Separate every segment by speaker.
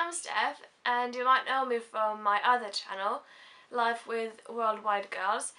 Speaker 1: I'm Steph, and you might know me from my other channel, Life with Worldwide Girls,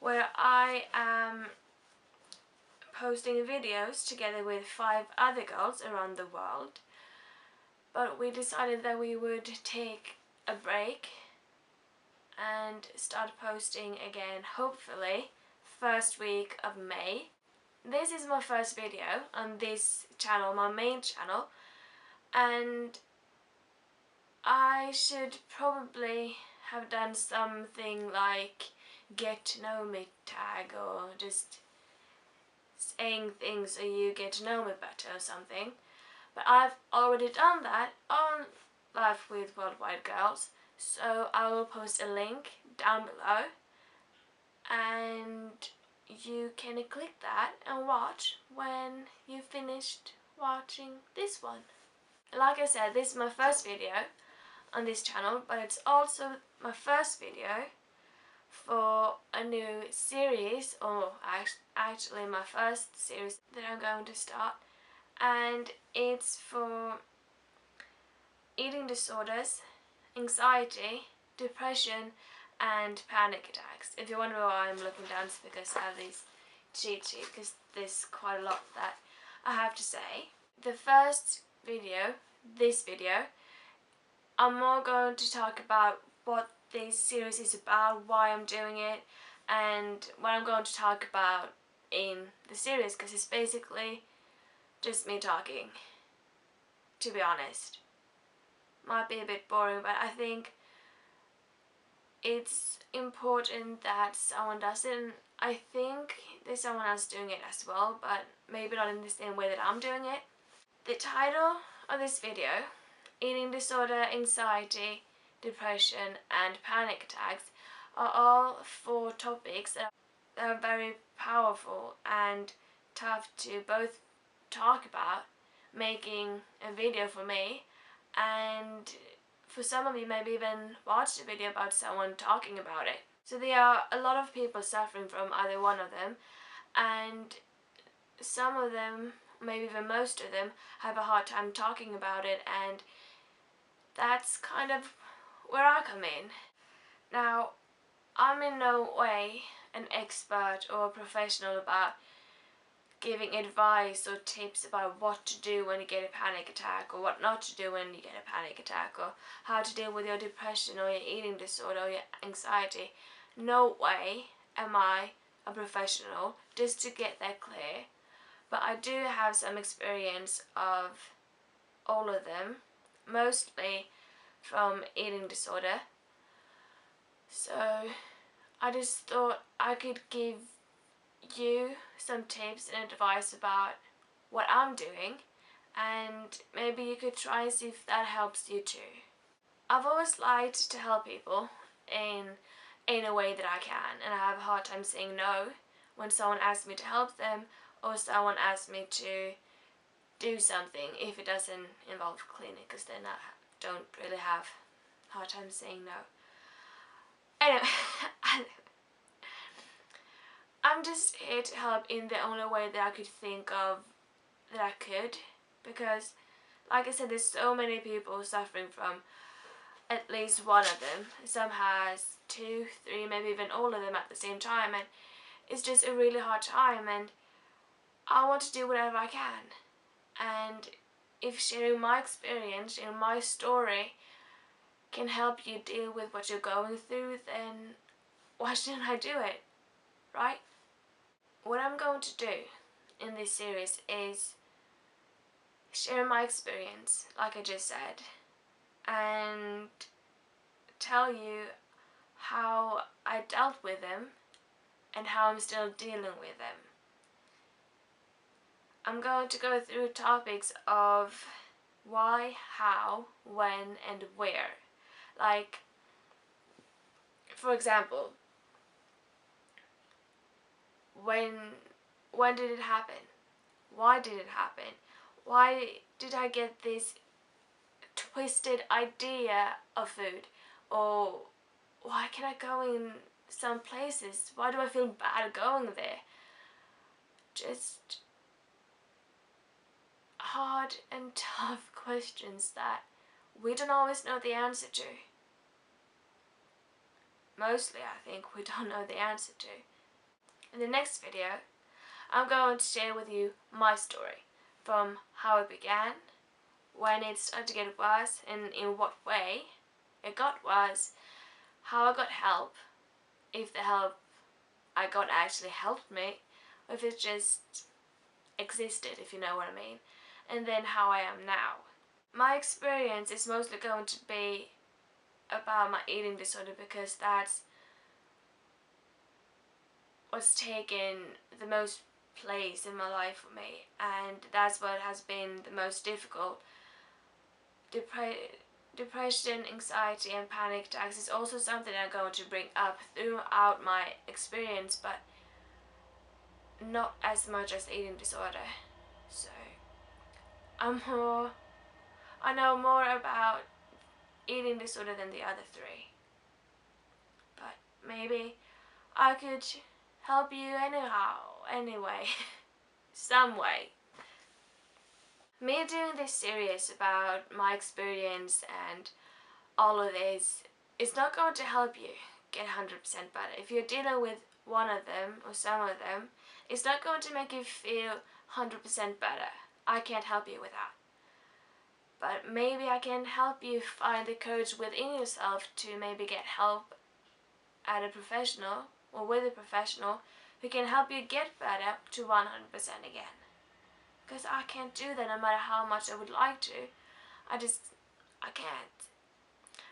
Speaker 1: where I am posting videos together with 5 other girls around the world. But we decided that we would take a break and start posting again, hopefully, first week of May. This is my first video on this channel, my main channel, and I should probably have done something like get to know me tag, or just saying things so you get to know me better or something. But I've already done that on Life with Worldwide Girls, so I will post a link down below and you can click that and watch when you've finished watching this one. Like I said, this is my first video on this channel, but it's also my first video for a new series, or actually my first series that I'm going to start, and it's for eating disorders, anxiety, depression and panic attacks. If you wonder why I'm looking down, it's because I have these cheat sheets, because there's quite a lot that I have to say. The first video, this video, I'm more going to talk about what this series is about, why I'm doing it, and what I'm going to talk about in the series, because it's basically just me talking, to be honest. Might be a bit boring, but I think it's important that someone does it, and I think there's someone else doing it as well, but maybe not in the same way that I'm doing it. The title of this video, eating disorder, anxiety, depression and panic attacks, are all 4 topics that are very powerful and tough to both talk about, making a video for me, and for some of you maybe even watch a video about someone talking about it. So there are a lot of people suffering from either one of them, and some of them, maybe even most of them, have a hard time talking about it, and that's kind of where I come in. Now, I'm in no way an expert or a professional about giving advice or tips about what to do when you get a panic attack, or what not to do when you get a panic attack, or how to deal with your depression or your eating disorder or your anxiety. No way am I a professional, just to get that clear. But I do have some experience of all of them, mostly from eating disorder. So I just thought I could give you some tips and advice about what I'm doing, and maybe you could try and see if that helps you too. I've always liked to help people in a way that I can, and I have a hard time saying no when someone asks me to help them, or someone asks me to do something if it doesn't involve cleaning, because then I don't really have a hard time saying no. Anyway, I'm just here to help in the only way that I could think of that I could, because like I said, there's so many people suffering from at least one of them. Some has 2, 3, maybe even all of them at the same time, and it's just a really hard time, and I want to do whatever I can. And if sharing my experience and my story can help you deal with what you're going through, then why shouldn't I do it, right? What I'm going to do in this series is share my experience, like I just said, and tell you how I dealt with them and how I'm still dealing with them. I'm going to go through topics of why, how, when and where. Like, for example, when did it happen? Why did it happen? Why did I get this twisted idea of food? Or why can I go in some places? Why do I feel bad going there? Just hard and tough questions that we don't always know the answer to. Mostly, I think, we don't know the answer to. In the next video, I'm going to share with you my story, from how it began, when it started to get worse, and in what way it got worse, how I got help, if the help I got actually helped me, or if it just existed, if you know what I mean, and then how I am now. My experience is mostly going to be about my eating disorder because that's what's taken the most place in my life for me, and that's what has been the most difficult. Depression, anxiety and panic attacks is also something I'm going to bring up throughout my experience, but not as much as eating disorder. So I know more about eating disorder than the other three, but maybe I could help you anyway, some way. Me doing this series about my experience and all of this is not going to help you get 100% better. If you're dealing with one of them or some of them, it's not going to make you feel 100% better. I can't help you with that. But maybe I can help you find the courage within yourself to maybe get help at a professional or with a professional who can help you get better to 100% again. Because I can't do that no matter how much I would like to. I can't.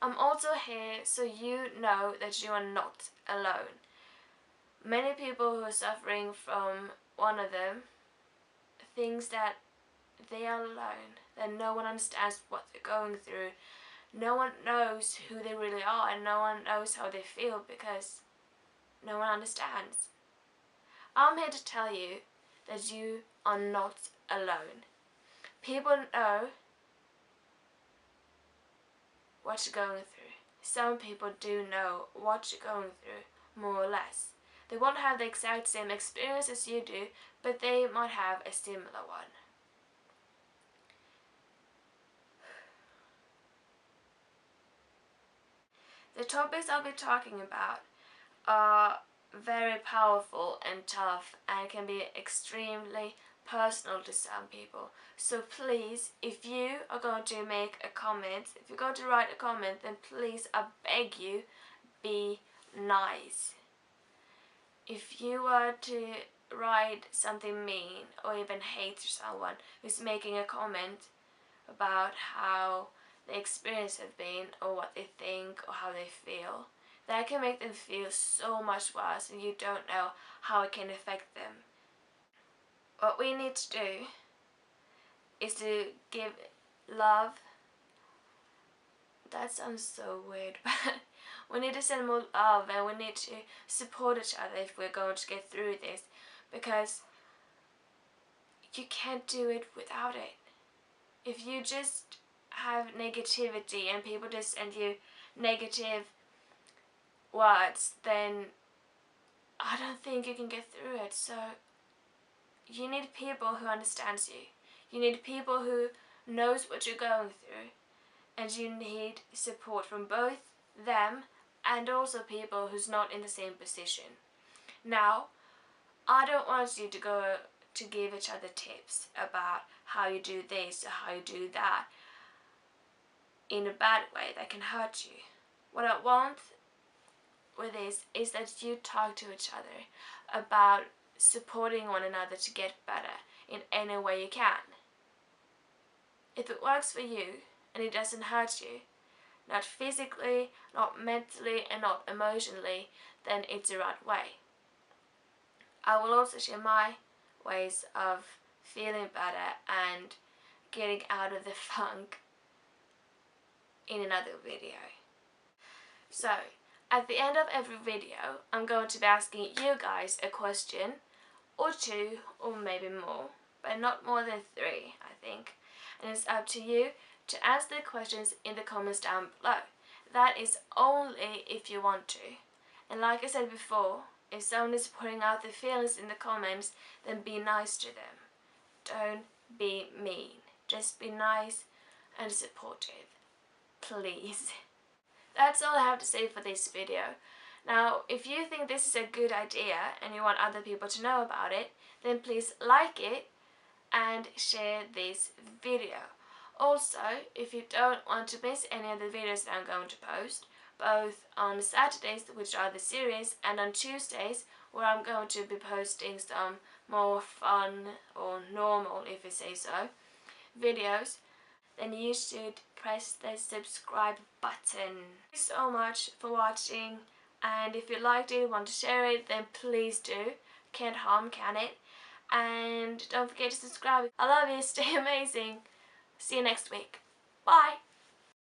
Speaker 1: I'm also here so you know that you are not alone. Many people who are suffering from one of them thinks that they are alone, that no one understands what they're going through. No one knows who they really are, and no one knows how they feel because no one understands. I'm here to tell you that you are not alone. People know what you're going through. Some people do know what you're going through, more or less. They won't have the exact same experience as you do, but they might have a similar one. The topics I'll be talking about are very powerful and tough and can be extremely personal to some people. So please, if you are going to make a comment, if you're going to write a comment, then please, I beg you, be nice. If you were to write something mean or even hate someone who's making a comment about how the experience has been or what they think or how they feel, that can make them feel so much worse and you don't know how it can affect them. What we need to do is to give love. That sounds so weird, but we need to send more love and we need to support each other if we're going to get through this, because you can't do it without it. If you just have negativity and people just send you negative words, then I don't think you can get through it. So you need people who understands you. You need people who knows what you're going through, and you need support from both them and also people who's not in the same position. Now, I don't want you to go to give each other tips about how you do this or how you do that in a bad way that can hurt you. What I want with this is that you talk to each other about supporting one another to get better in any way you can. If it works for you and it doesn't hurt you, not physically, not mentally and not emotionally, then it's the right way. I will also share my ways of feeling better and getting out of the funk in another video. So, at the end of every video, I'm going to be asking you guys a question, or two, or maybe more, but not more than 3, I think. And it's up to you to answer the questions in the comments down below. That is only if you want to. And like I said before, if someone is putting out their feelings in the comments, then be nice to them. Don't be mean. Just be nice and supportive. please. That's all I have to say for this video. Now, if you think this is a good idea and you want other people to know about it, then please like it and share this video. Also, if you don't want to miss any of the videos that I'm going to post, both on Saturdays, which are the series, and on Tuesdays, where I'm going to be posting some more fun or normal, if you say so, videos, then you should press the subscribe button. Thank you so much for watching, and if you liked it, want to share it, then please do. Can't harm, can it? And don't forget to subscribe. I love you, stay amazing. See you next week. Bye!